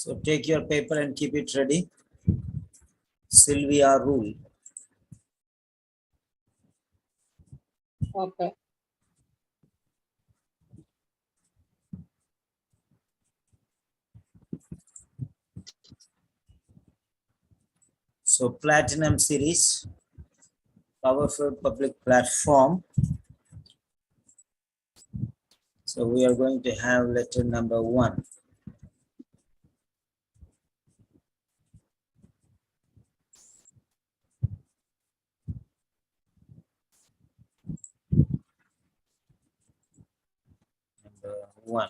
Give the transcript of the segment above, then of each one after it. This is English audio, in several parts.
So take your paper and keep it ready. Sylvia rule. Okay. So Platinum series, powerful public platform. So we are going to have letter number 1. Number 1.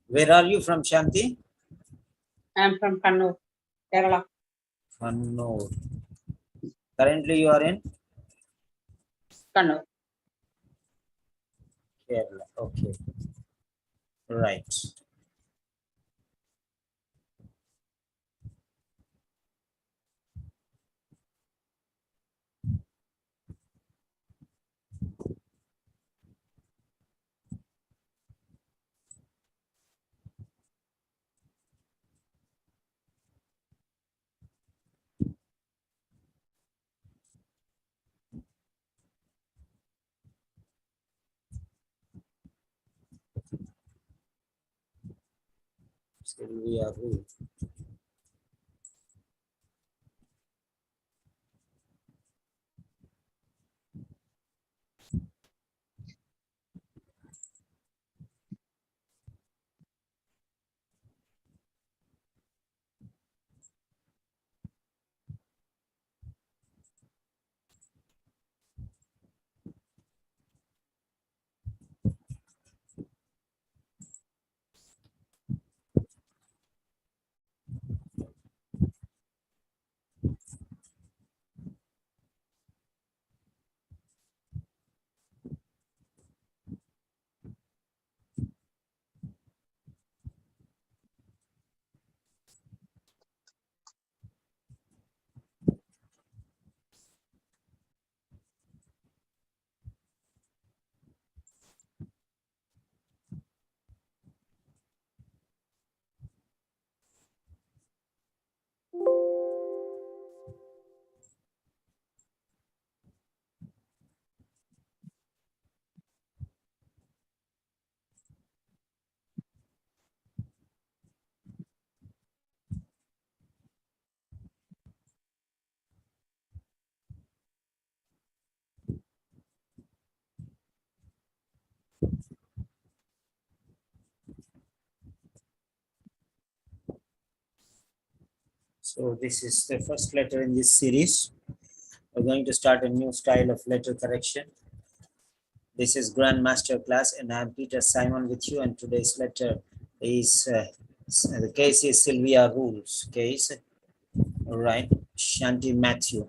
Where are you from, Shanty? I'm from Kannur, Kerala. Kannur. Currently you are in Kannur. Kerala. Okay. Right. Sylvia rule. So this is the first letter in this series. We're going to start a new style of letter correction. This is Grand Master class, and I'm Peter Simon with you. And today's letter is the case is Sylvia rules case. All right, Shanty Mathew.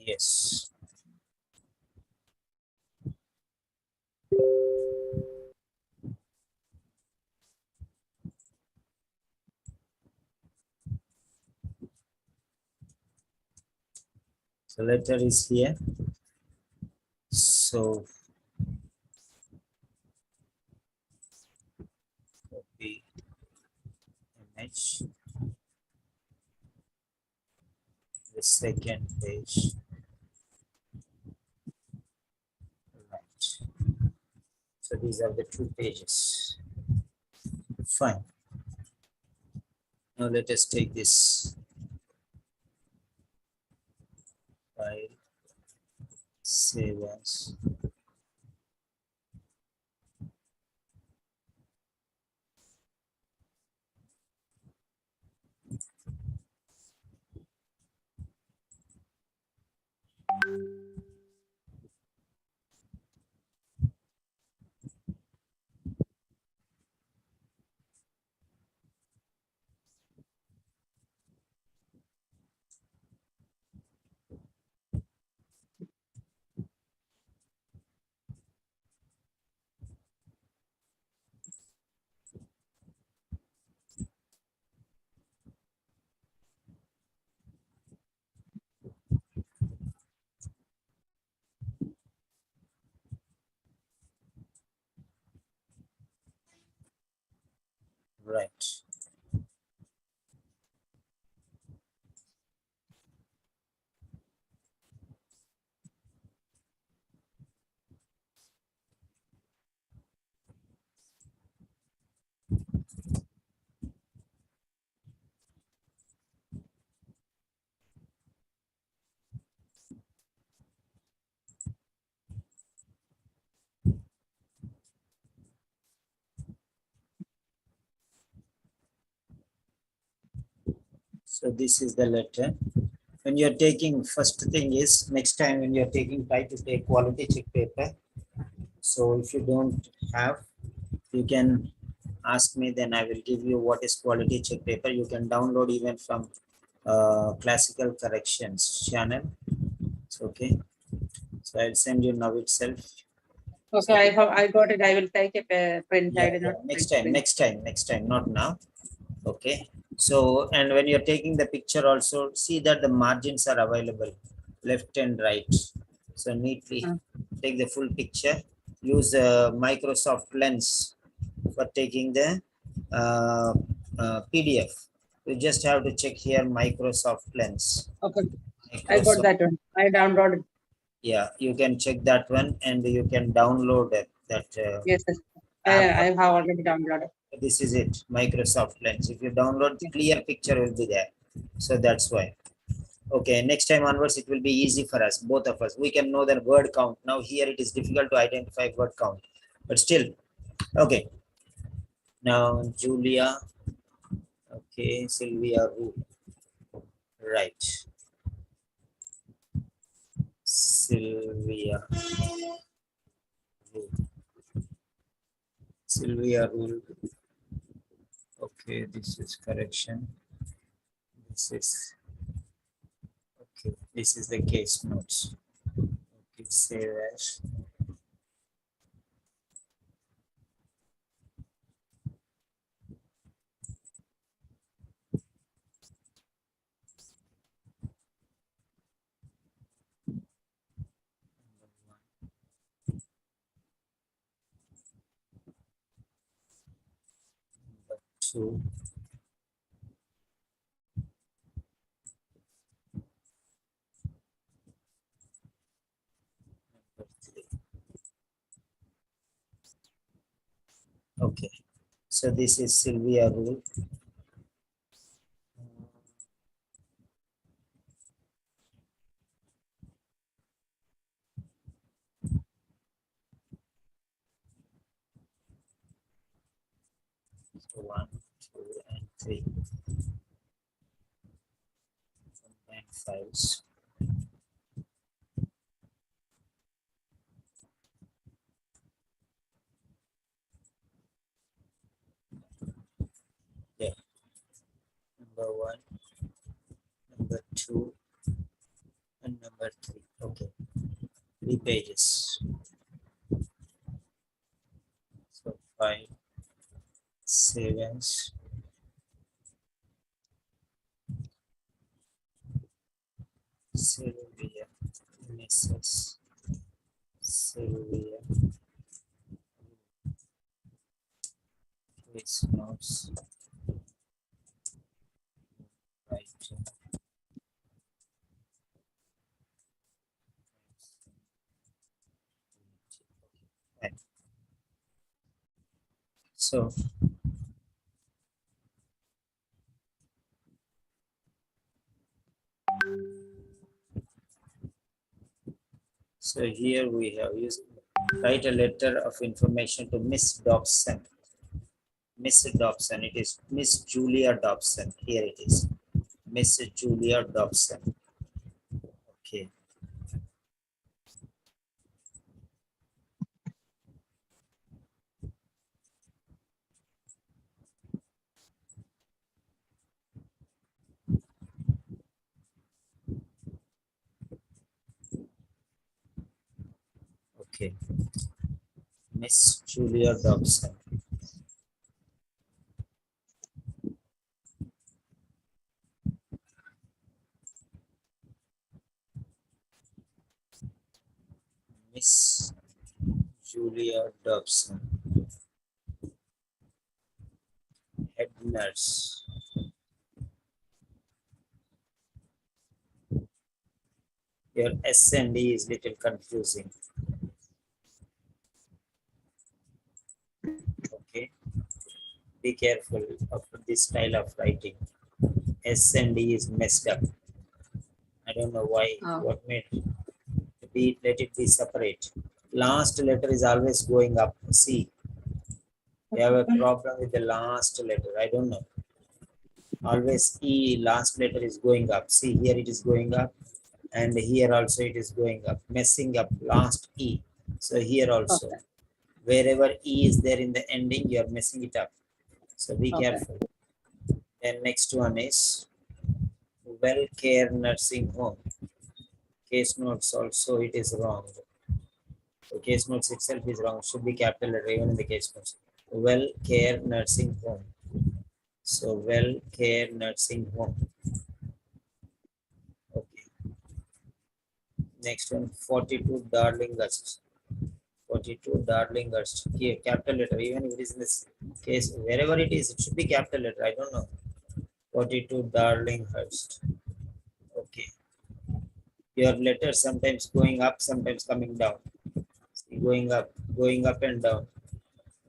Yes. So letter is here. So copy image. The second page. Right. So these are the two pages. Fine. Now let us take this file, save as. Right. So this is the letter. When you're taking, first thing is, next time when you're taking, try to take quality check paper. So if you don't have, you can ask me, then I will give you what is quality check paper. You can download even from classical corrections channel. It's okay. So I'll send you now itself. Okay, I got it. I will take a print. I Yeah, did not next time, not now. Okay. So, and when you're taking the picture also, see that the margins are available, left and right. So neatly take the full picture. Use a Microsoft Lens for taking the PDF. You just have to check here Microsoft Lens. Okay, I got that one. I downloaded. Yeah, you can check that one, and you can download it, that Yes, yes. app. I have already downloaded. This is it, Microsoft Lens. If you download, clear picture will be there. So that's why. Okay, next time onwards, it will be easy for us, both of us. We can know the word count. Now here it is difficult to identify word count, but still. Okay. Now Julia. Okay, Sylvia. Right. Sylvia. Sylvia rule. Okay, this is correction. This is okay. This is the case notes. Okay, save as. Two. Okay, so this is Sylvia rule. So 1, 2, and 3. Combine files. Yeah. Number 1, number 2, and number 3. Okay. 3 pages. So 5, 7, Sylvia. Mrs. Sylvia. It's notes. Right. Right. So here we have used write a letter of information to Miss Dobson. Miss Dobson. It is Miss Julia Dobson. Here it is. Miss Julia Dobson. Okay. Okay. Miss Julia Dobson. Miss Julia Dobson. Head nurse. Your S and D is little confusing. Okay. Be careful of this style of writing. S and D is messed up. I don't know why. What made let it be separate. Last letter is always going up. See, you have a problem with the last letter. I don't know. Always E last letter is going up. See, here it is going up, and here also it is going up, messing up last E. So here also, wherever E is there in the ending, you are messing it up. So be careful. Then next one is Well Care Nursing Home. Case notes also it is wrong. So case notes itself is wrong. Should be capital letter even in the case notes. Well Care Nursing Home. So Well Care Nursing Home. Okay. Next one, 42 Darlinghurst. 42 Darlinghurst. Here, capital letter. Even if it is in this case, wherever it is, it should be capital letter. I don't know. 42 Darlinghurst. Okay. Your letter sometimes going up, sometimes coming down. See, going up and down.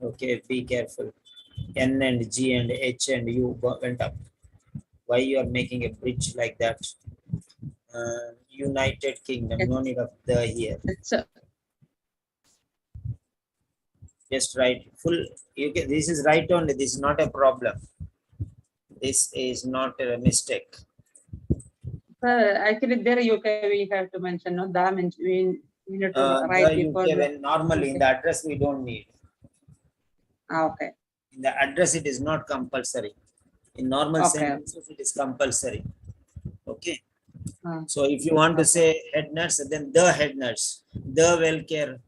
Okay, be careful. N and G and H and U went up. Why you are making a bridge like that? United Kingdom. No need of the here. Just write full. You can. This is right only. This is not a problem. This is not a mistake. Actually, there UK we have to mention no the we need to write before UK, when normally in the address we don't need. Okay. In the address it is not compulsory. In normal sentences it is compulsory. Okay. So if you want to say head nurse, then the head nurse, the well care,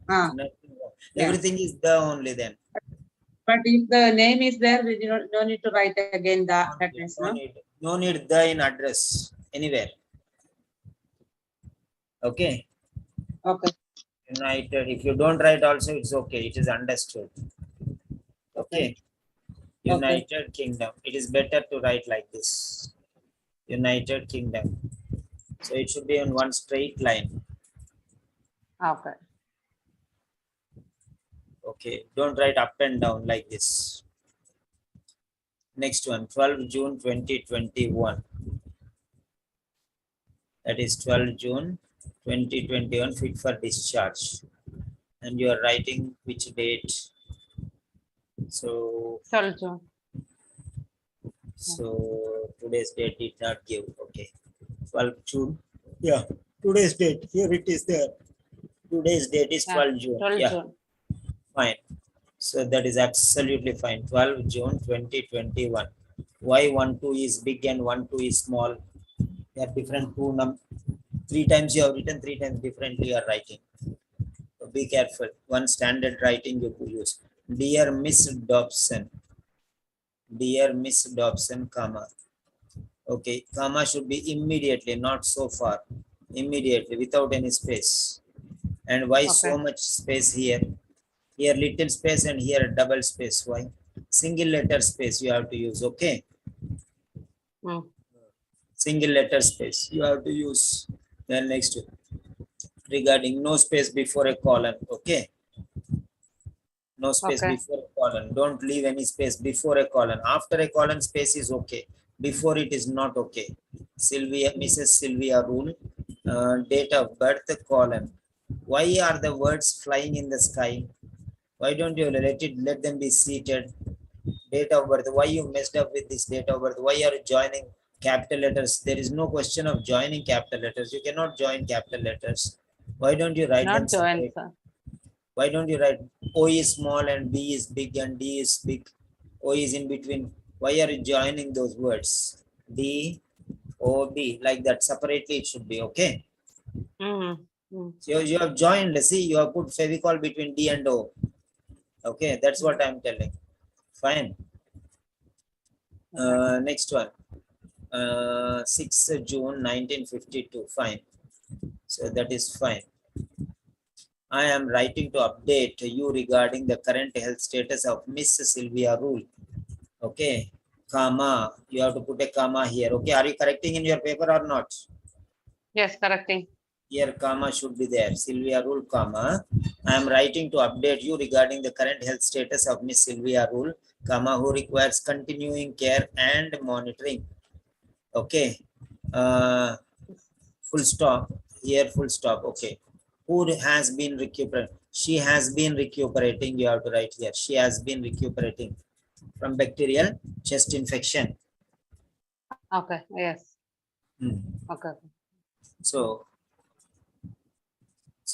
everything is the only then. But if the name is there, we don't need to write again the head nurse. No need the in address anywhere. Okay. Okay. United. If you don't write also, it's okay. It is understood. Okay. United Kingdom. It is better to write like this. United Kingdom. So it should be on one straight line. Okay. Okay. Don't write up and down like this. Next one, 12 June 2021. That is 12 June 2021, fit for discharge. And you are writing which date? So 12 June. So today's date did not give. Okay. 12 June. Yeah. Today's date. Here it is there. Today's date is 12 June. 12 June. Fine. So that is absolutely fine. 12 June 2021. Why 1, 2 is big and 1, 2 is small? They are different two numbers. 3 times you have written, 3 times differently you are writing. So be careful. One standard writing you could use. Dear Miss Dobson. Dear Miss Dobson, comma. Okay, comma should be immediately, not so far. immediately without any space. And why so Okay. much space here? Here little space and here double space. Why? Single letter space you have to use. Okay. Mm. Single letter space you have to use. Then next, regarding no space before a colon. Okay. No space Okay. before a colon. Don't leave any space before a colon. After a colon, space is okay. Before it is not okay. Sylvia, Mrs. Sylvia rule. Date of birth, colon. Why are the words flying in the sky? Why don't you let them be seated? Date of birth. Why you messed up with this date of birth? Why are you joining capital letters? There is no question of joining capital letters. You cannot join capital letters. Why don't you write them Not joined, separate? sir. Why don't you write O is small and B is big and D is big? O is in between. Why are you joining those words? D, O, B. Like that. Separately it should be. Okay. So you have joined. See, you have put Fevicol between D and O. Okay. That's what I'm telling. Fine. Next one. 6th June 1952. Fine. So that is fine. I am writing to update you regarding the current health status of Miss Sylvia rule. Okay. Comma. You have to put a comma here. Okay. Are you correcting in your paper or not? Yes, correcting. Here comma should be there. Sylvia rule, comma. I am writing to update you regarding the current health status of Miss Sylvia rule, comma, who requires continuing care and monitoring. Okay. Full stop. Here full stop. Okay. Who has been recuperating? She has been recuperating. You have to write here. She has been recuperating from bacterial chest infection. Okay. Yes. Hmm. Okay. So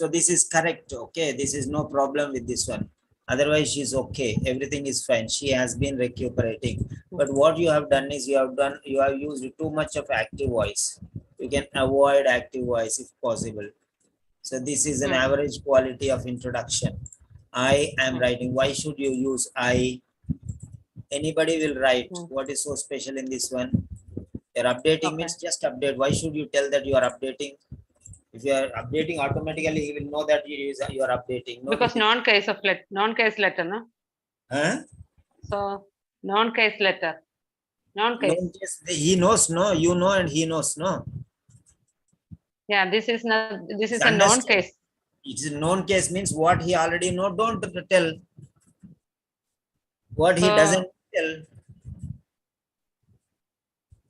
this is correct. Okay. This is no problem with this one. Otherwise, she's okay. Everything is fine. She has been recuperating. But what you have done is you have used too much of active voice. You can avoid active voice if possible. So this is an average quality of introduction. I am writing. Why should you use I? Anybody will write. What is so special in this one? You're updating means just update. Why should you tell that you are updating? If you are updating, automatically he will know that you are updating. No, Because non-case letter, no? huh? So non-case letter. Non-case. He knows, no? You know, and he knows, no? Yeah, this is not. This is a Understood. non-case. It's a known case means what he already know. Don't tell what he doesn't tell.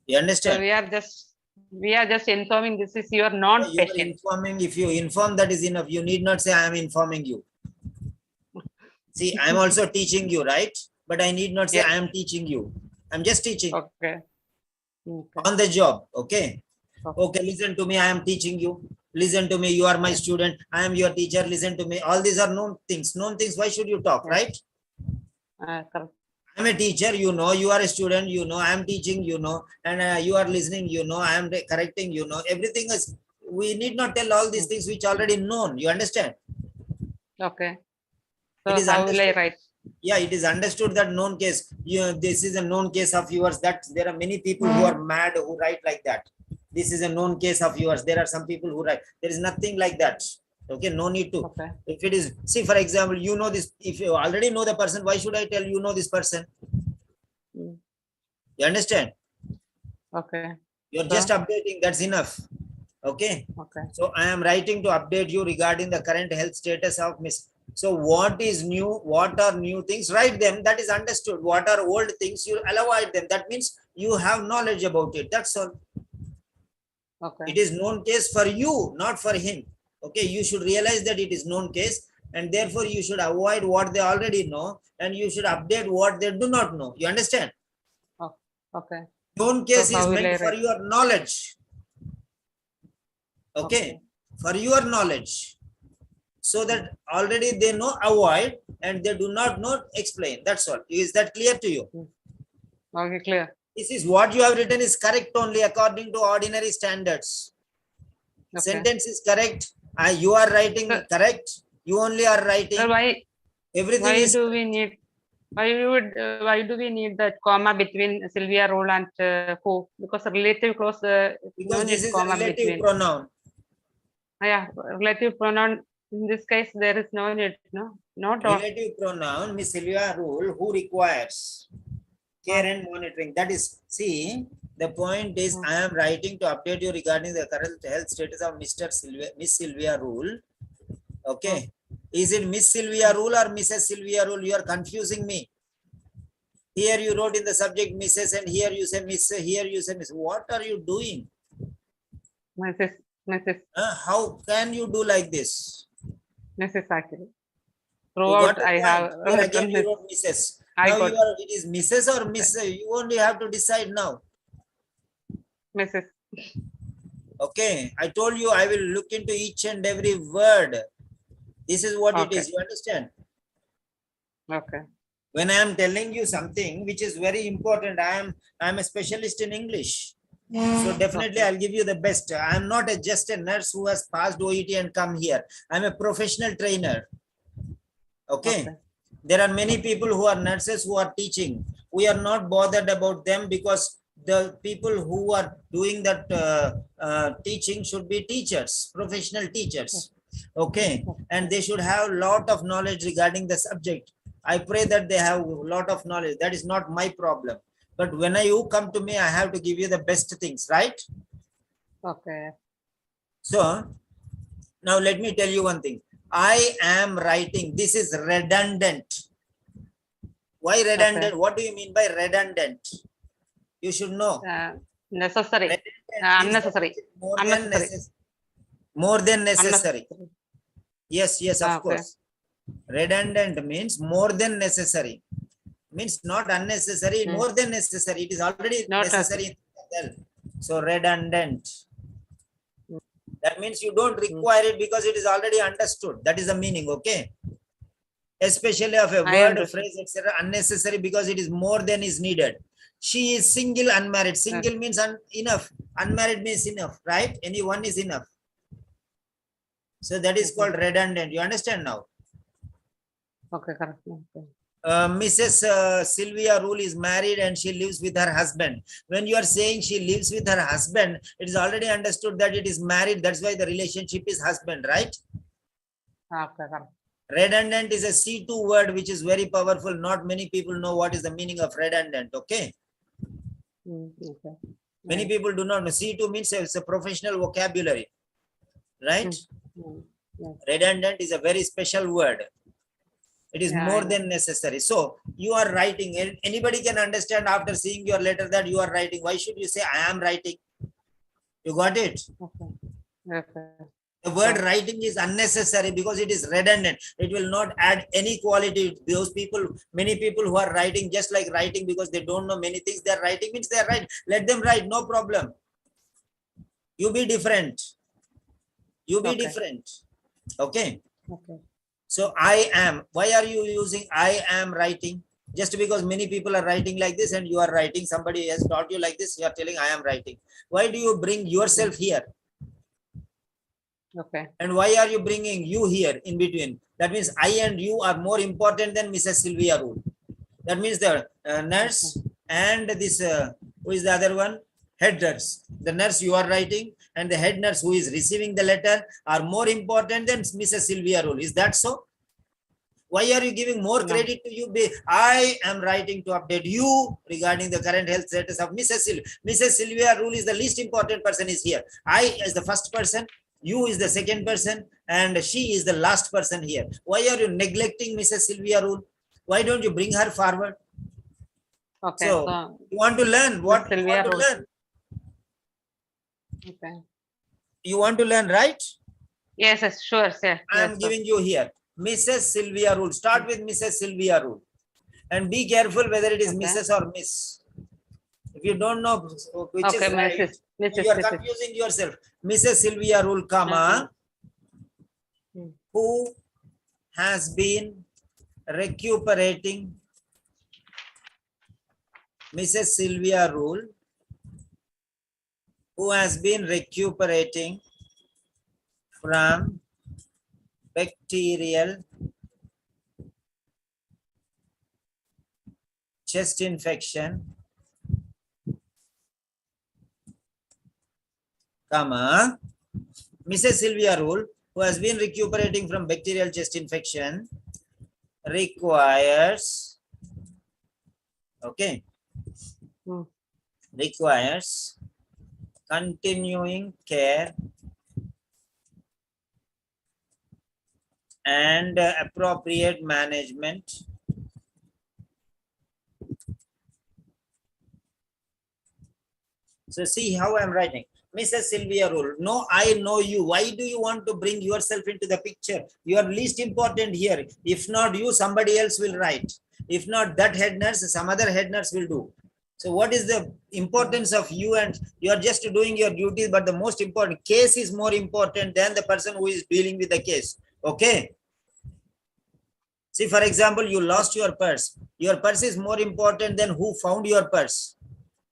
You understand? So we are just informing this is your non-patient. You are informing. If you inform, that is enough. You need not say I am informing you. See, I am also teaching you, right? But I need not say I am teaching you. I'm just teaching. Okay. On the job. Okay. Okay, listen to me. I am teaching you. Listen to me. You are my student. I am your teacher. Listen to me. All these are known things. Known things. Why should you talk, right? Correct. I'm a teacher, you know. You are a student, you know. I am teaching, you know. And you are listening, you know. I am correcting, you know. Everything is, we need not tell all these things which already known. You understand? Okay. So it is how will I write? Yeah, it is understood that known case. This is a known case of yours. That there are many people who are mad who write like that. This is a known case of yours. There are some people who write. There is nothing like that. Okay, no need to. Okay. If it is, see, for example, you know this. If you already know the person, why should I tell you know this person? You understand? Okay. You're just updating. That's enough. Okay. Okay. So I am writing to update you regarding the current health status of Miss. So what is new? What are new things? Write them. That is understood. What are old things? You avoid them. That means you have knowledge about it. That's all. Okay. It is known case for you, not for him. Okay. You should realize that it is known case, and therefore you should avoid what they already know, and you should update what they do not know. You understand? Oh, okay. Known case So is meant for your knowledge. Okay. For your knowledge. So that already they know, avoid, and they do not know, explain. That's all. Is that clear to you? Okay, clear. This is what you have written is correct only according to ordinary standards. Okay. Sentence is correct. You are writing correct. You only are writing. So why everything is. Do we need? Why do we need the comma between Sylvia rule and who? Because relative clause. Because this is a relative pronoun. Yeah, relative pronoun. In this case, there is no need, no? Not all. Relative pronoun, Miss Sylvia rule, who requires care and monitoring. That is, see, the point is I am writing to update you regarding the current health status of Mr. Sylvia, Miss Sylvia rule. Okay. Is it Miss Sylvia rule or Mrs. Sylvia rule? You are confusing me. Here you wrote in the subject Mrs. and here you say Miss, here you say Miss. What are you doing? Mrs. How can you do like this? Mrs. actually. You Throughout, got the I point. have Here written again you this. wrote Mrs. I Now got you are, it is Mrs. or Miss. You only have to decide now. Mrs. Okay. I told you I will look into each and every word. This is what it Okay. is. You understand? Okay. When I am telling you something which is very important, I am a specialist in English. So definitely Okay. I'll give you the best. I am not just a nurse who has passed OET and come here. I'm a professional trainer. Okay. There are many people who are nurses who are teaching. We are not bothered about them because the people who are doing that teaching should be teachers, professional teachers. Okay. And they should have a lot of knowledge regarding the subject. I pray that they have a lot of knowledge. That is not my problem. But when you come to me, I have to give you the best things, right? Okay. So now let me tell you one thing. I am writing. This is redundant. Why redundant? Okay. What do you mean by redundant? You should know. Necessary. Redundant means Unnecessary. more Unnecessary. than necessary. More than necessary. Unnecessary. Yes, yes, of Okay. course. Redundant means more than necessary. Means not unnecessary, more than necessary. It is already Not necessary. So redundant. That means you don't require it because it is already understood. That is the meaning, okay? Especially of a I word, understand. phrase, etc. Unnecessary because it is more than is needed. She is single, unmarried. Single means enough. Unmarried means enough, right? Any one is enough. So that is called redundant. You understand now? Okay, correct. Okay. Mrs. Sylvia Rule is married and she lives with her husband. When you are saying she lives with her husband, it is already understood that it is married. That's why the relationship is husband, right? Okay, correct. Redundant is a C2 word which is very powerful. Not many people know what is the meaning of redundant, okay? Okay. Many people do not know. C2 means it's a professional vocabulary, right? Yes. Redundant is a very special word. It is Yeah, more I know. than necessary. So you are writing. Anybody can understand after seeing your letter that you are writing. Why should you say I am writing? You got it? Okay. Okay. The word writing is unnecessary because it is redundant. It will not add any quality. Those people, many people who are writing just like writing because they don't know many things. They're writing means they're right. Let them write, no problem. You be different. You be different. Okay. Okay. So I am. Why are you using I am writing? Just because many people are writing like this and you are writing, somebody has taught you like this, you are telling I am writing. Why do you bring yourself here? Okay. And why are you bringing you here in between? That means I and you are more important than Mrs. Sylvia Rule. That means the nurse and this, who is the other one? Head nurse. The nurse you are writing and the head nurse who is receiving the letter are more important than Mrs. Sylvia Rule. Is that so? Why are you giving more credit to you? I am writing to update you regarding the current health status of Mrs. Sylvia. Mrs. Sylvia Rule is the least important person is here. I is the first person, you is the second person, and she is the last person here. Why are you neglecting Mrs. Sylvia Rule? Why don't you bring her forward? Okay. So you want to learn what you want to learn? Okay. You want to learn, right? Yes, yes, sure, sir. I am giving you here. Mrs. Sylvia Rule. Start with Mrs. Sylvia Rule. And be careful whether it is Mrs. or Miss. If you don't know which is right, you are confusing yourself. Mrs. Sylvia Rule, comma, who has been recuperating. Mrs. Sylvia Rule, who has been recuperating from bacterial chest infection, comma, Mrs. Sylvia Rule, who has been recuperating from bacterial chest infection, requires, okay, Hmm. requires continuing care and appropriate management So see how I'm writing. Mrs. Sylvia Rule, no, I know you. Why do you want to bring yourself into the picture? You are least important here. If not you, somebody else will write. If not that head nurse, some other head nurse will do. So what is the importance of you? And you are just doing your duties, but the most important case is more important than the person who is dealing with the case. Okay. See, for example, you lost your purse. Your purse is more important than who found your purse.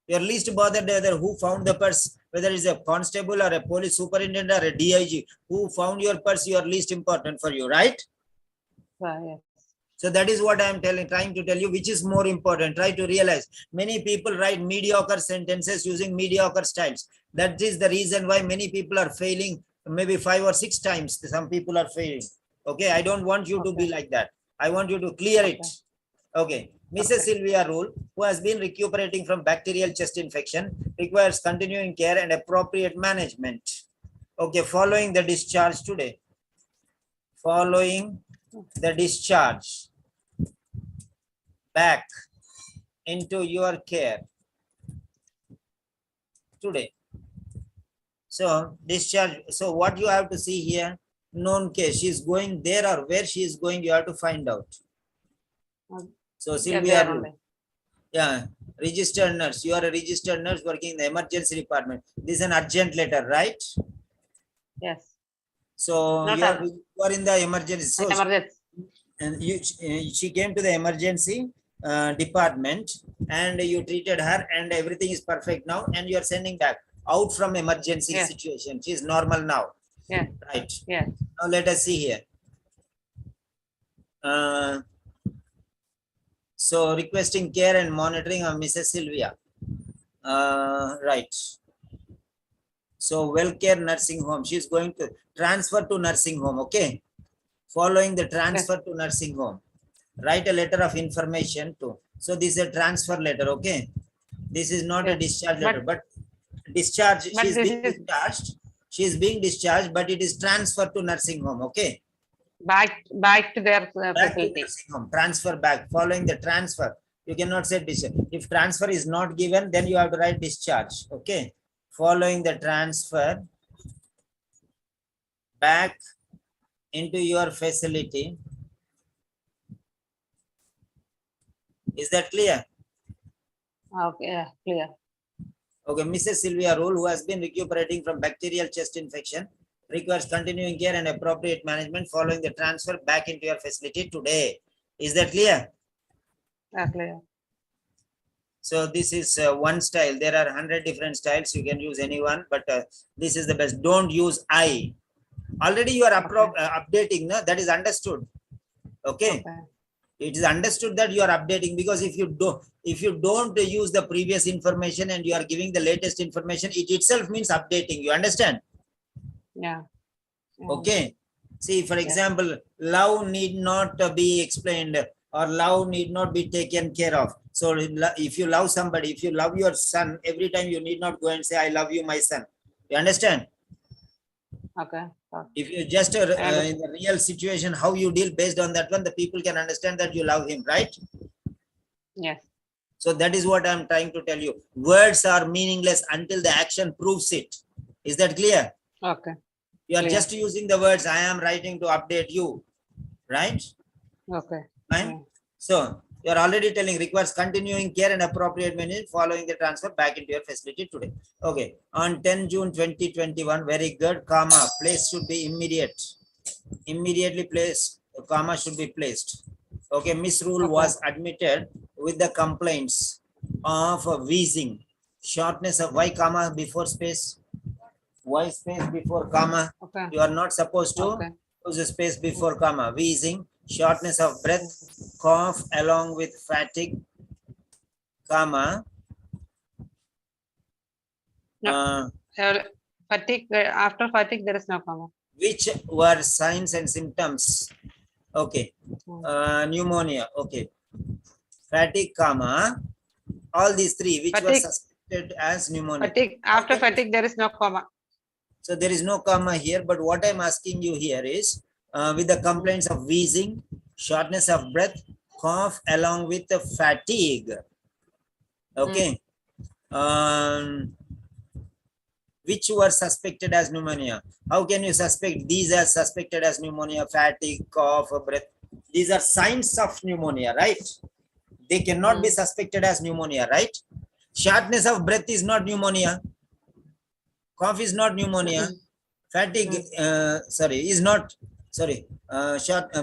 You're least bothered whether who found the purse, whether it's a constable or a police superintendent or a DIG. Who found your purse, you are least important for you, right? Yes. So that is what I'm trying to tell you, which is more important. Try to realize many people write mediocre sentences using mediocre styles. That is the reason why many people are failing, maybe 5 or 6 times. Some people are failing. Okay, I don't want you to be like that. I want you to clear it. Okay. Mrs. Sylvia Rule, who has been recuperating from bacterial chest infection, requires continuing care and appropriate management. Okay, following the discharge today. Following the discharge back into your care today. So discharge. So what you have to see here, known case. She is going there or where she is going, you have to find out. So Sylvia Rule. Yeah, registered nurse. You are a registered nurse working in the emergency department. This is an urgent letter, right? Yes. So you are in the emergency. So and she came to the emergency department and you treated her and everything is perfect now and you are sending back out from emergency situation. She is normal now. Yeah. Right. Yeah. Now let us see here. So requesting care and monitoring of Mrs. Sylvia. Right. So WellCare nursing home. She's going to transfer to nursing home. Okay. Following the transfer to nursing home. Write a letter of information to. So this is a transfer letter. Okay. This is not a discharge letter, but discharge. She is being discharged. She is being discharged, but it is transferred to nursing home. Okay. Back to their facility. To transfer back. Following the transfer, you cannot say discharge. If transfer is not given, then you have to write discharge. Okay. Following the transfer back into your facility. Is that clear? Okay, clear. Okay, Mrs. Sylvia Rule, who has been recuperating from bacterial chest infection, requires continuing care and appropriate management following the transfer back into your facility today. Is that clear? Clear. So this is one style. There are 100 different styles. You can use any one, but this is the best. Don't use I. Already you are updating. No? That is understood. Okay. It is understood that you are updating, because if you don't use the previous information and you are giving the latest information, it itself means updating. You understand? Yeah. Okay. See, for example, love need not be explained or love need not be taken care of. So if you love somebody, if you love your son, every time you need not go and say, I love you, my son. You understand? Okay. If you just in the real situation, how you deal based on that one, the people can understand that you love him, right? Yes. So that is what I'm trying to tell you. Words are meaningless until the action proves it. Is that clear? Okay. You are just using the words, I am writing to update you, right? Okay. Fine. Yeah. So you are already telling requires continuing care and appropriate management following the transfer back into your facility today. Okay. On 10 June 2021, very good, comma, place should be immediate. Immediately placed, comma should be placed. Okay. Miss Rule was admitted with the complaints of wheezing, shortness of why comma before space, why space before comma. You are not supposed to use a space before comma. Wheezing, shortness of breath, cough along with fatigue, comma. Fatigue, after fatigue, there is no comma. Which were signs and symptoms? Okay. Pneumonia. Okay. Fatigue, comma. All these three, which were Fatigue. suspected as pneumonia. Fatigue, after Okay. fatigue, there is no comma. So there is no comma here, but what I'm asking you here is with the complaints of wheezing, shortness of breath, cough, along with the fatigue. Okay. Which were suspected as pneumonia? How can you suspect these are suspected as pneumonia? Fatigue, cough, breath. These are signs of pneumonia, right? They cannot be suspected as pneumonia, right? Shortness of breath is not pneumonia. Cough is not pneumonia. Fatigue, is not,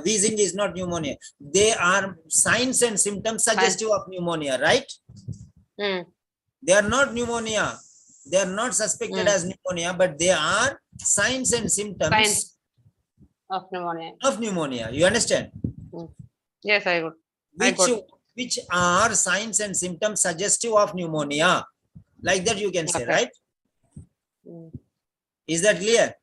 wheezing is not pneumonia. They are signs and symptoms suggestive of pneumonia, right? They are not pneumonia. They are not suspected as pneumonia, but they are signs and symptoms Signs of pneumonia. of pneumonia. You understand? Yes, I got. Which are signs and symptoms suggestive of pneumonia. Like that you can say, Okay. right? Is that clear?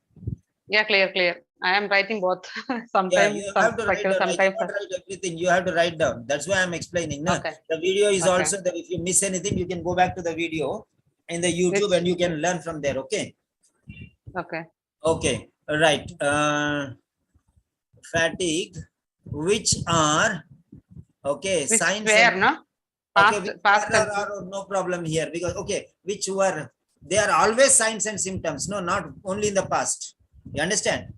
Yeah, clear. I am writing both. Yeah, Sometimes you have to write down. I sometimes. cannot write everything. You have to write down. That's why I'm explaining. No? Okay. The video is Okay. also that if you miss anything, you can go back to the video in the YouTube and you can learn from there. Okay. Okay. Okay. Right. Fatigue, which are okay Which signs. were, no? Okay, Past no problem here because okay, which were they are always signs and symptoms. No, not only in the past. You understand?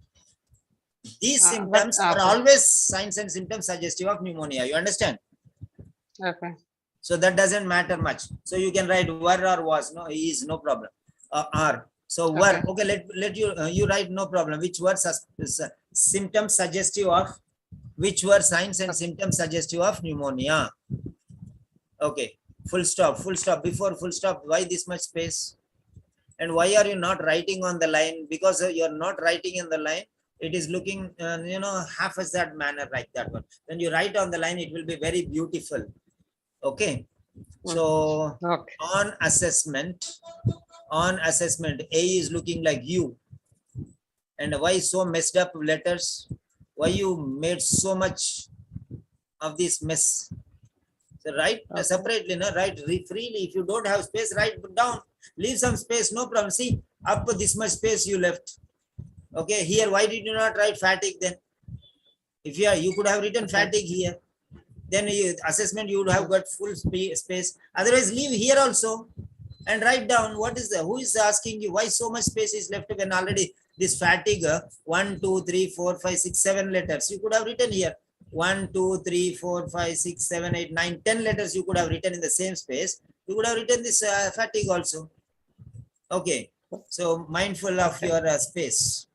These symptoms are always signs and symptoms suggestive of pneumonia. You understand? Okay. So that doesn't matter much. So you can write were or was. No, is no problem. Are. So were. Okay, let you you write no problem. Which were symptoms suggestive of? Which were signs and symptoms suggestive of pneumonia? Okay. Full stop. Full stop. Before full stop, why this much space? And why are you not writing on the line? Because you're not writing in the line. It is looking, half as that manner like that one. When you write on the line, it will be very beautiful. Okay. So on assessment, A is looking like you. And why so messed up letters? Why you made so much of this mess? So write separately, no? Write freely. If you don't have space, write down. Leave some space, no problem. See, up to this much space you left. Okay, here, why did you not write fatigue then? If you could have written fatigue here. Then assessment, you would have got full space. Otherwise, leave here also and write down what is who is asking you why so much space is left when already this fatigue 1, 2, 3, 4, 5, 6, 7 letters. You could have written here 1, 2, 3, 4, 5, 6, 7, 8, 9, 10 letters you could have written in the same space. You could have written this fatigue also. Okay. So mindful of your space.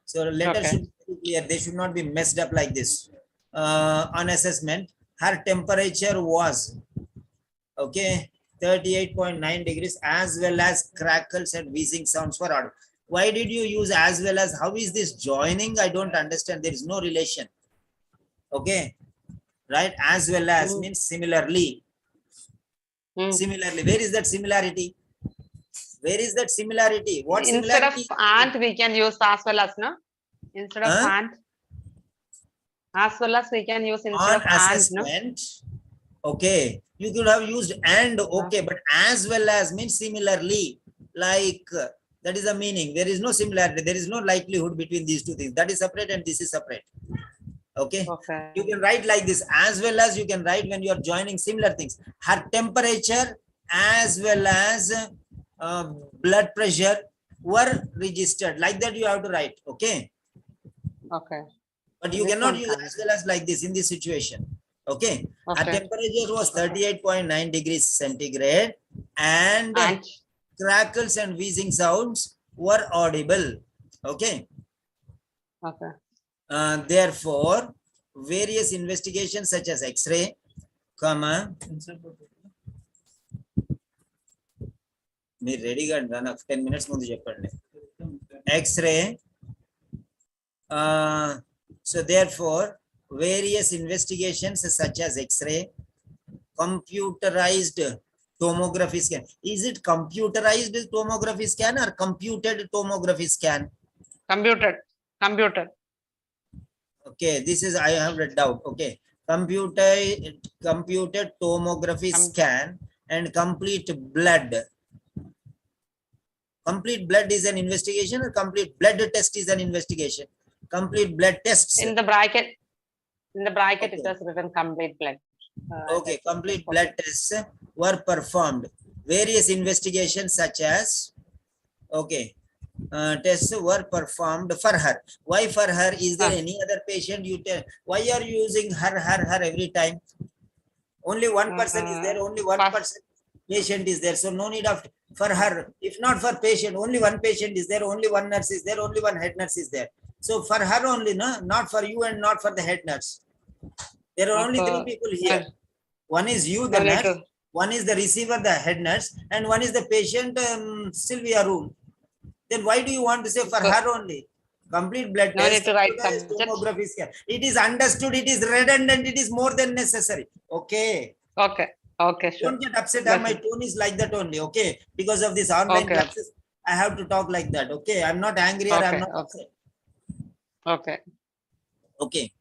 So letters should be clear. They should not be messed up like this. On assessment, her temperature was 38.9 degrees as well as crackles and wheezing sounds were audible. Why did you use as well as? How is this joining? I don't understand. There is no relation. Okay. Right. As well as means similarly. Similarly. Where is that similarity? Where is that similarity? What Instead similarity? of and, we can use as well as, no? Instead of and. As well as we can use instead of assessment, no? Okay. You could have used and, okay, but as well as means similarly. Like that is the meaning. There is no similarity. There is no likelihood between these two things. That is separate and this is separate. Okay. You can write like this. As well as you can write when you are joining similar things. Her temperature as well as blood pressure were registered. Like that you have to write. Okay. Okay. But you cannot use as well as like this in this situation. Okay. Our temperature was 38.9 degrees centigrade and crackles and wheezing sounds were audible. Okay. Okay. Therefore, various investigations such as X-ray, మీరు రెడీగా నాకు 10 minutes ముందు చెప్పండి. X-ray. So therefore, various investigations such as X-ray, computerized tomography scan. Is it computerized tomography scan or computed tomography scan? Computed. Okay, this is, I have a doubt. Okay, computed tomography scan and complete blood. Complete blood is an investigation, or complete blood test is an investigation? Complete blood tests. In the bracket, Okay. it was written complete blood. Okay, complete blood tests were performed. Various investigations such as, okay, tests were performed for her. Why for her? Is there any other patient you tell? Why are you using her every time? Only one person is there, only one person patient is there. So no need of for her. If not for patient, only one patient is there, only one nurse is there, only one head nurse is there. So for her only, no, not for you and not for the head nurse. There are only three people here. One is you, the nurse, one is the receiver, the head nurse, and one is the patient, Sylvia room. Then why do you want to say for her only? Complete blood No test, need to write tomography scan. It is understood, it is redundant, it is more than necessary. Okay. Okay. Okay, sure. Don't get upset. My tone is like that only. Okay. Because of this online classes, I have to talk like that. Okay. I'm not angry or I'm not upset. Okay. Okay.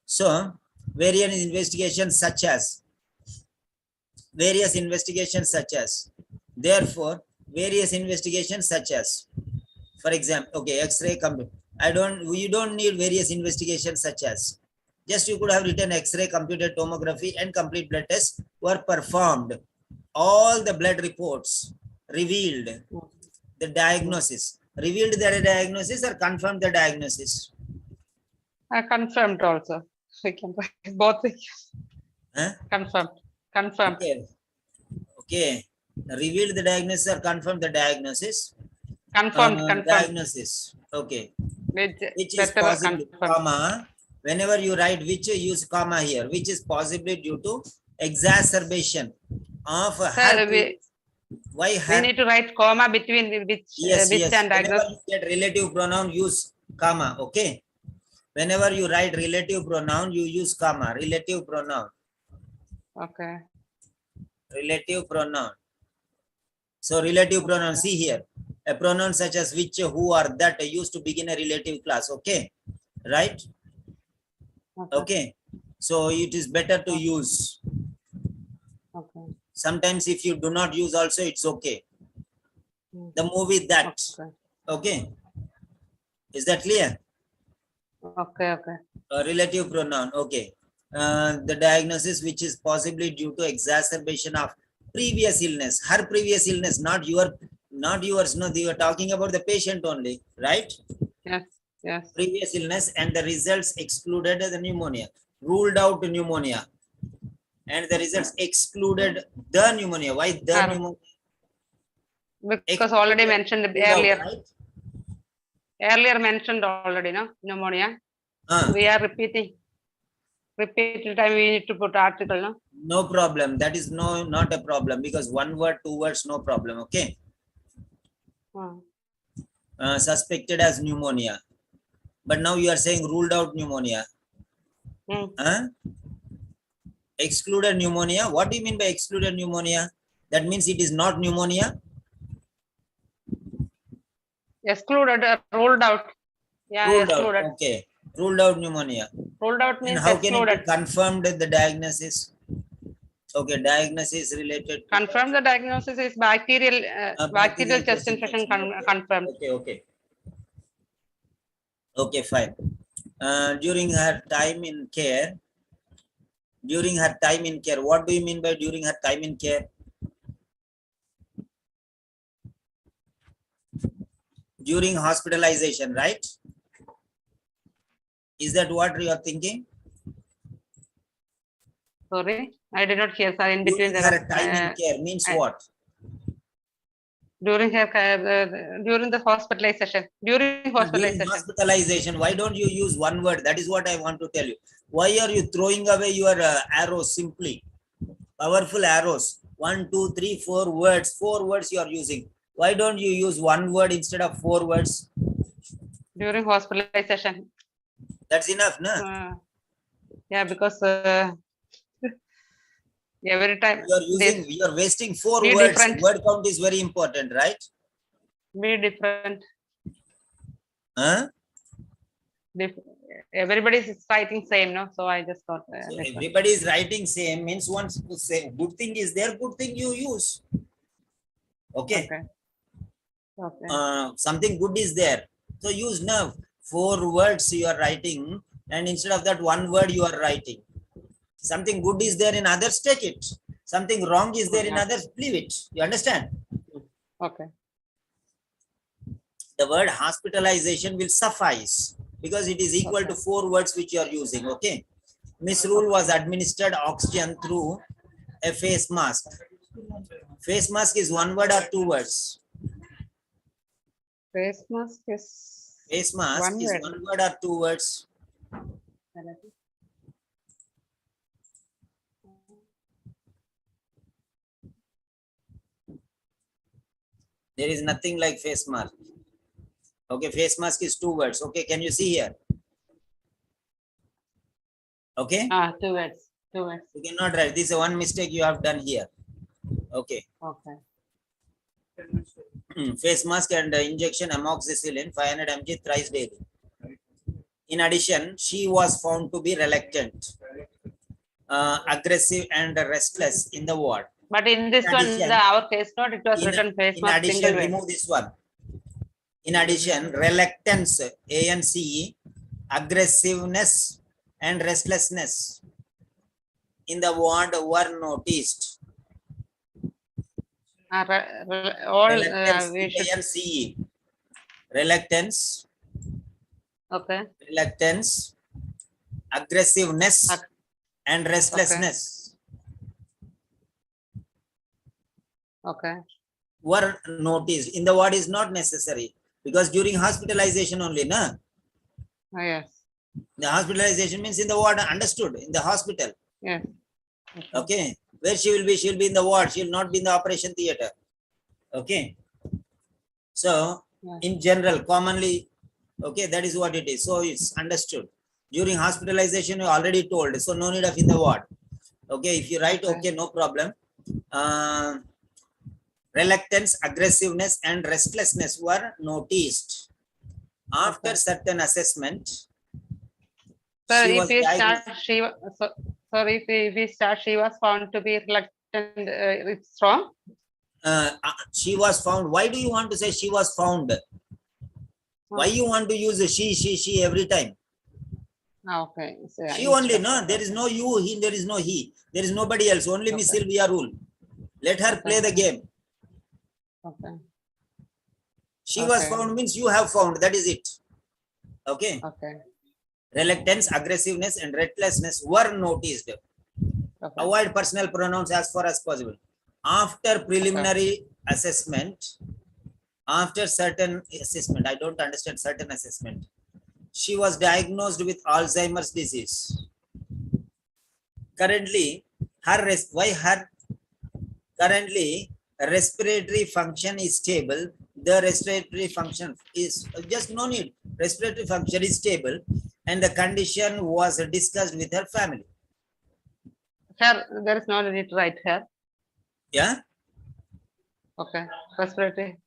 So various investigations such as, therefore, various investigations such as, for example, okay, X-ray computer. You don't need various investigations such as. Just you could have written X-ray, computed tomography, and complete blood tests were performed. All the blood reports revealed the diagnosis. Revealed the diagnosis or confirmed the diagnosis? I confirmed also. We can write both. Huh? Confirmed. Okay. Revealed the diagnosis or confirmed the diagnosis? Confirmed. Diagnosis. Okay. Which is possibly, comma. Whenever you write which, use comma here, which is possibly due to exacerbation of her. Why her? We need to write comma between which, yes. and Whenever you get relative pronoun, use comma. Okay. Whenever you write relative pronoun, you use comma. Relative pronoun. Okay. Relative pronoun. So relative pronoun, see here. A pronoun such as which, who, or that used to begin a relative class. Okay. Right? Okay. So it is better to use. Okay. Sometimes if you do not use also, it's okay. The movie that. Okay. Is that clear? Okay. Relative pronoun. Okay. The diagnosis which is possibly due to exacerbation of previous illness. Her previous illness, not yours. No, you are talking about the patient only, right? Yes. Previous illness, and the results excluded the pneumonia. Ruled out pneumonia. And the results excluded the pneumonia. Why the pneumonia? Because already mentioned earlier. Out, right? Earlier mentioned already, no? Pneumonia. We are repeating. Repeated time we need to put article, no? No problem. That is not a problem, because 1 word, 2 words, no problem. Okay. Suspected as pneumonia. But now you are saying ruled out pneumonia. Excluded pneumonia. What do you mean by excluded pneumonia? That means it is not pneumonia. Excluded, ruled out. Yeah, ruled excluded. Out. Okay. Ruled out pneumonia. Ruled out means and how excluded. Can it be confirmed the diagnosis? Okay, diagnosis related. Confirm the diagnosis is bacterial. Bacterial chest infection confirmed. Okay. Okay, fine. During her time in care. What do you mean by during her time in care? During hospitalization, right? Is that what you are thinking? Sorry, I did not hear, sir. In between her time in care means what? During her during the hospitalization. During hospitalization. Why don't you use one word? That is what I want to tell you. Why are you throwing away your arrows simply? Powerful arrows. 1, 2, 3, 4 words. 4 words you are using. Why don't you use one word instead of 4 words? During hospitalization. That's enough, no? Yeah, because Every time you're wasting 4 be words. different. Word count is very important, right? Be different. Huh? Everybody is writing same, no? So I just thought. So everybody is writing same means once say good thing is there, good thing you use. Okay. Okay. Something good is there. So use now 4 words you are writing, and instead of that 1 word you are writing. Something good is there in others, take it. Something wrong is there in others, leave it. You understand? Okay. The word hospitalization will suffice because it is equal to 4 words which you are using. Okay. Miss Rule was administered oxygen through a face mask. Face mask is 1 word or 2 words? Face mask is Face mask one is word. 1 word or 2 words? There is nothing like face mask. Okay, face mask is 2 words. Okay, can you see here? Okay. 2 words. 2 words. You cannot write. This is one mistake you have done here. Okay. Okay. Face mask and injection amoxicillin 500 mg thrice daily. In addition, she was found to be reluctant, aggressive, and restless in the ward. But in this one, our case note, it was written face mask. In addition, remove this one. In addition, reluctance, ANCE, aggressiveness, and restlessness in the ward were noticed. ANCE. Reluctance. Okay. Reluctance, aggressiveness, and restlessness. Okay. Were noticed. In the ward is not necessary because during hospitalization only, na? Oh, yes. The hospitalization means in the ward, understood, in the hospital. Yes. Okay. Where she will be in the ward. She will not be in the operation theater. Okay. So, in general, commonly, okay, that is what it is. So, it's understood. During hospitalization, you already told. So, no need of in the ward. Okay. If you write, okay, no problem. Reluctance, aggressiveness, and restlessness were noticed. After certain assessment, Sir, if we start, she was found to be reluctant. It's wrong. She was found. Why do you want to say she was found? Why you want to use she every time? Okay. So, she only, no, there is no you, he, there is no he. There is nobody else, only Miss Sylvia Rule. Let her play the game. Okay. She was found means you have found, that is it. Okay. Okay. Reluctance, aggressiveness, and restlessness were noticed. Okay. Avoid personal pronouns as far as possible. After preliminary assessment, after certain assessment, I don't understand certain assessment, she was diagnosed with Alzheimer's disease. Currently, currently respiratory function is stable. The respiratory function is just no need. Respiratory function is stable, and the condition was discussed with her family. Sir, there is no need to write here. Yeah. Okay. Respiratory.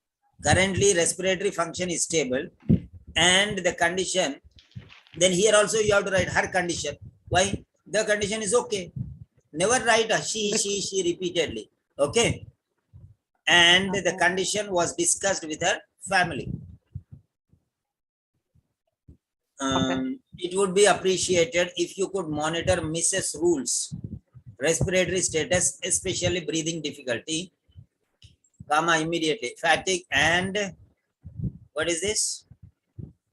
Currently, respiratory function is stable, and the condition. Then here also you have to write her condition. Why? The condition is okay. Never write a she repeatedly. Okay. And the condition was discussed with her family. It would be appreciated if you could monitor Mrs. Rule's respiratory status, especially breathing difficulty, comma, immediately, fatigue, and what is this?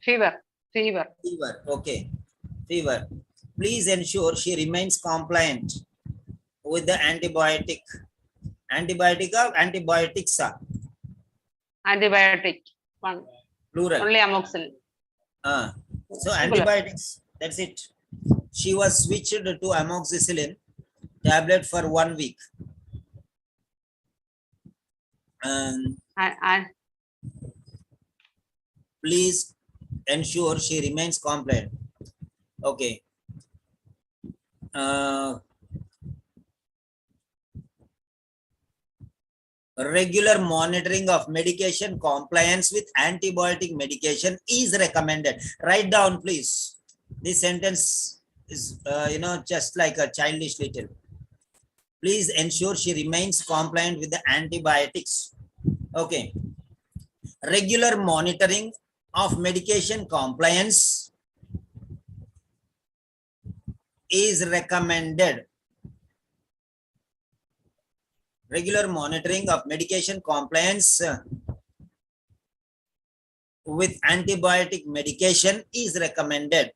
Fever. Okay. Fever. Please ensure she remains compliant with the antibiotic. Antibiotic or antibiotics? Antibiotic. One. Plural. Only amoxicillin. So antibiotics, that's it. She was switched to amoxicillin tablet for 1 week. Please ensure she remains compliant. Okay. regular monitoring of medication compliance with antibiotic medication is recommended. Write down, please. This sentence is, just like a childish little. Please ensure she remains compliant with the antibiotics. Okay. Regular monitoring of medication compliance is recommended. Regular monitoring of medication compliance with antibiotic medication is recommended.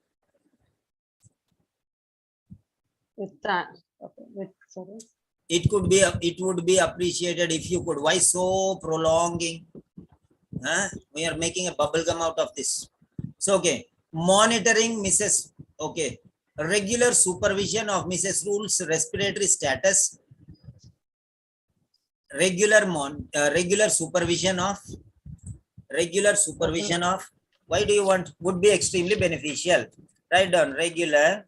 With that, okay, with, sorry. It would be appreciated if you could. Why so prolonging? We are making a bubble gum out of this. So, okay, monitoring Mrs. Okay, regular supervision of Mrs. Rule's respiratory status. Regular supervision of. Why do you want? Would be extremely beneficial. Write down regular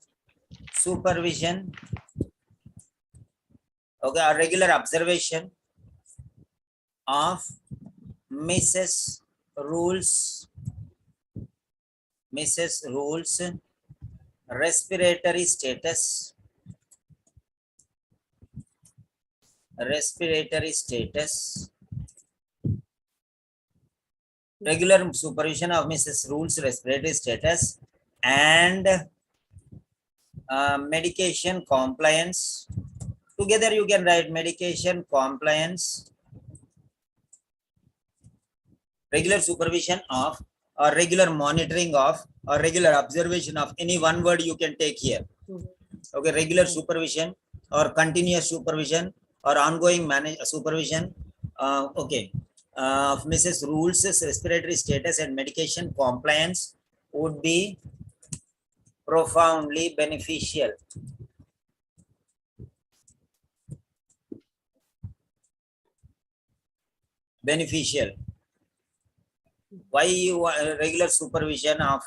supervision. Okay, a regular observation of Mrs. Rule's respiratory status. Regular supervision of Mrs. Rule's respiratory status and medication compliance. Together you can write medication compliance, regular supervision of, or regular monitoring of, or regular observation of. Any one word you can take here. Okay, regular supervision or continuous supervision or ongoing supervision. Okay, of Mrs. Rule's respiratory status and medication compliance would be profoundly beneficial. Why you want regular supervision of?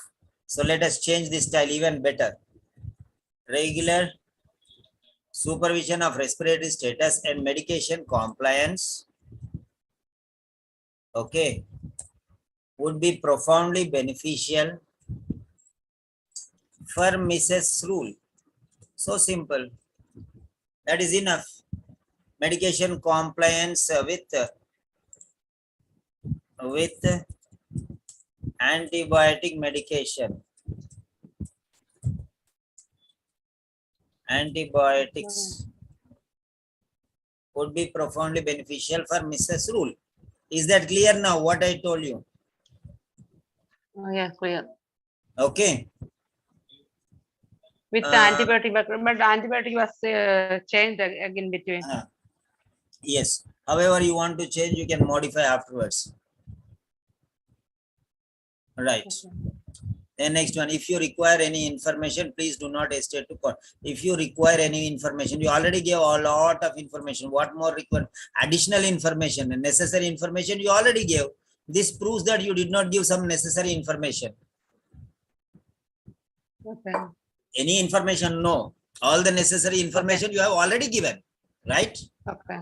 So let us change this style even better. Regular supervision of respiratory status and medication compliance, okay, would be profoundly beneficial for Mrs. Rule. So simple. That is enough. Medication compliance with antibiotic medication. Antibiotics would be profoundly beneficial for Mrs. Rule. Is that clear now what I told you? Oh, yeah, clear. Okay. With the antibiotic, but antibiotic was changed again between. Yes. However you want to change, you can modify afterwards. Right. Okay. Then next one, if you require any information, please do not hesitate to call. If you require any information, you already gave a lot of information. What more require? Additional information and necessary information you already gave. This proves that you did not give some necessary information. Okay. Any information? No. All the necessary information you have already given, right? Okay.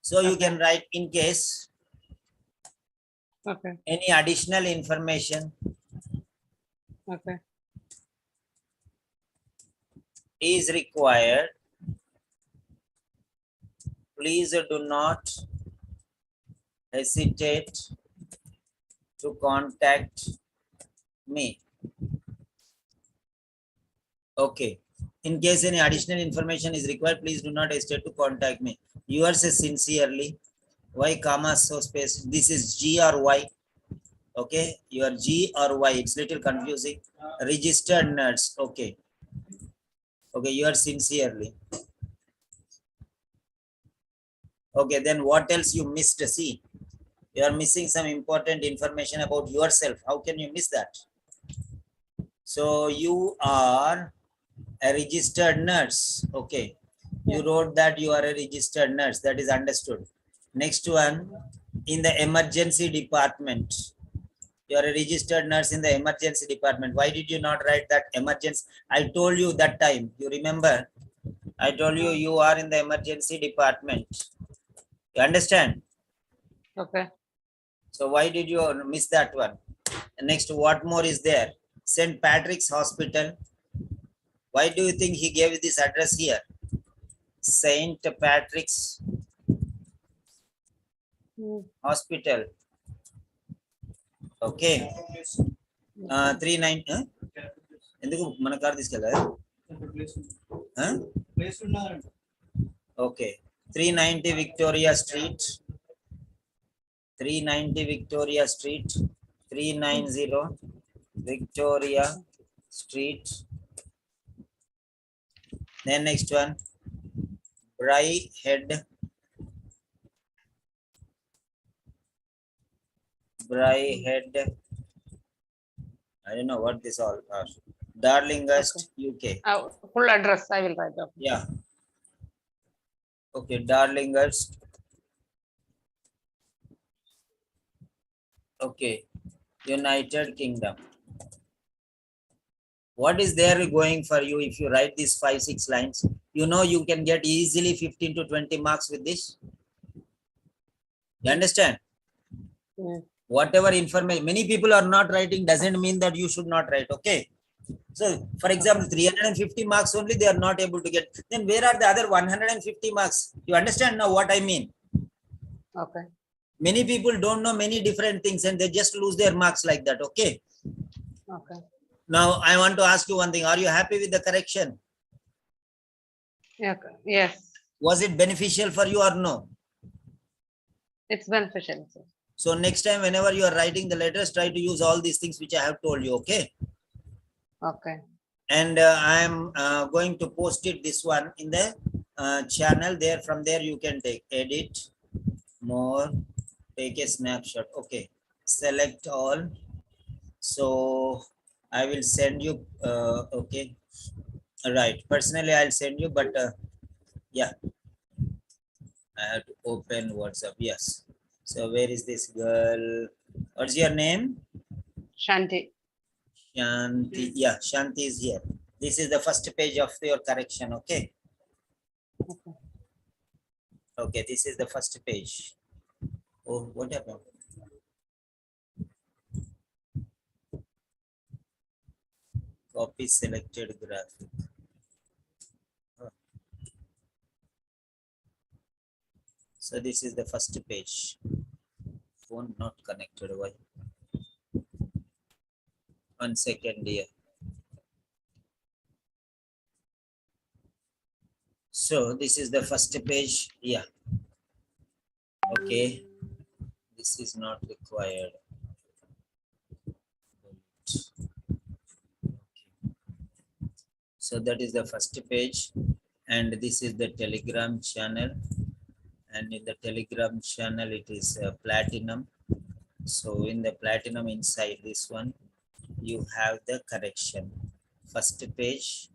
So you can write in case. Okay. Any additional information. Okay. Is required. Please do not hesitate to contact me. Okay. In case any additional information is required, please do not hesitate to contact me. Yours is sincerely. Why comma so space? This is G or Y. Okay, your G or Y, it's little confusing. Registered nurse. Okay. Okay, you are sincerely. Okay, then what else you missed? See, you are missing some important information about yourself. How can you miss that? So you are a registered nurse. Okay, you wrote that you are a registered nurse. That is understood. Next one, in the emergency department. You are a registered nurse in the emergency department. Why did you not write that emergency? I told you that time. You remember? I told you you are in the emergency department. You understand? Okay. So why did you miss that one? Next, what more is there? St. Patrick's Hospital. Why do you think he gave this address here? St. Patrick's Hospital. Okay. 39. ఎందుకు మన car తీసుకెళ్ళా? Okay. 390 Victoria Street. 390 Victoria Street. 390 Victoria Street. Then next one, Briarhead. I don't know what this all are. Darlinghurst, UK. Full address I will write down. Yeah. Okay, Darlinghurst. Okay, United Kingdom. What is there going for you if you write these 5-6 lines? You know you can get easily 15 to 20 marks with this. You understand? Whatever information, many people are not writing doesn't mean that you should not write. Okay. So, for example, 350 marks only they are not able to get. Then where are the other 150 marks? You understand now what I mean? Okay. Many people don't know many different things and they just lose their marks like that. Okay. Okay. Now, I want to ask you one thing. Are you happy with the correction? Yeah. Yes. Was it beneficial for you or no? It's beneficial. Sir. So next time, whenever you are writing the letters, try to use all these things which I have told you. Okay. Okay. And I am going to post it this one in the channel there. From there, you can take edit more, take a snapshot. Okay. Select all. So I will send you. Okay. Right. Personally, I'll send you, but yeah. I have to open WhatsApp. Yes. So where is this girl? What's your name? Shanty. Shanty. Yeah, Shanty is here. This is the first page of your correction. Okay. Okay, this is the first page. Oh, what happened? Copy selected graphic. So this is the first page. Phone not connected. Why? 1 second here. So this is the first page. Yeah. Okay. This is not required. So that is the first page. And this is the Telegram channel. And in the Telegram channel, it is platinum. So in the platinum inside this one, you have the correction. First page.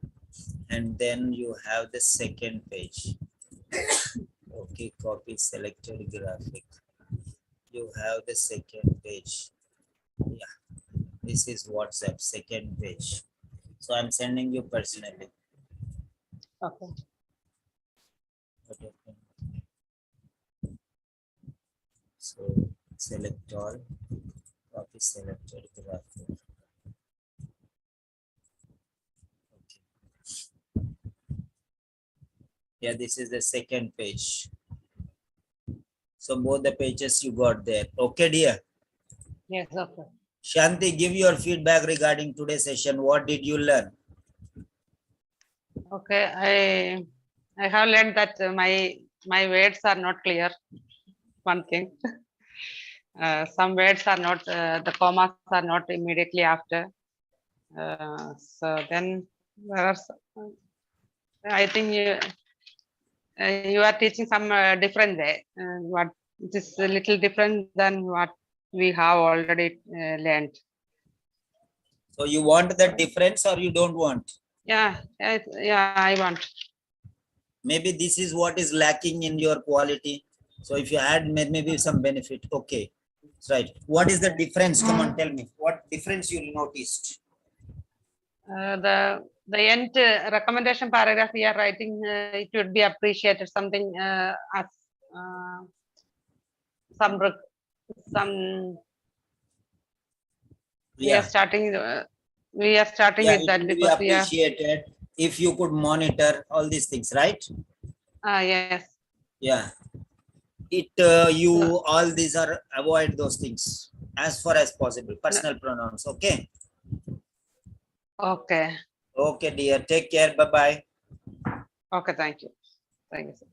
And then you have the second page. Okay, copy selected graphic. You have the second page. Yeah, this is WhatsApp second page. So I'm sending you personally. Okay. So select all, copy selected graphic. Okay. Yeah, this is the second page. So both the pages you got there. Okay, dear. Yes, okay. Shanti, give your feedback regarding today's session. What did you learn? Okay, I have learned that my words are not clear. One thing. Some words are not, the commas are not immediately after. So then there are, I think you are teaching some different way. What it is a little different than what we have already learned. So you want that difference or you don't want? Yeah, I want. Maybe this is what is lacking in your quality. So if you add maybe some benefit. Okay. Right. What is the difference? Come on, tell me. What difference you noticed? The end recommendation paragraph we are writing, it would be appreciated. Something as some some we Yeah. are starting Yeah, with that it would be because we are appreciated if you could monitor all these things, right? yes. Yeah. You all these are avoid those things as far as possible. Personal pronouns. Okay. Okay. Okay, dear. Take care. Bye bye. Okay, thank you. Thank you, sir.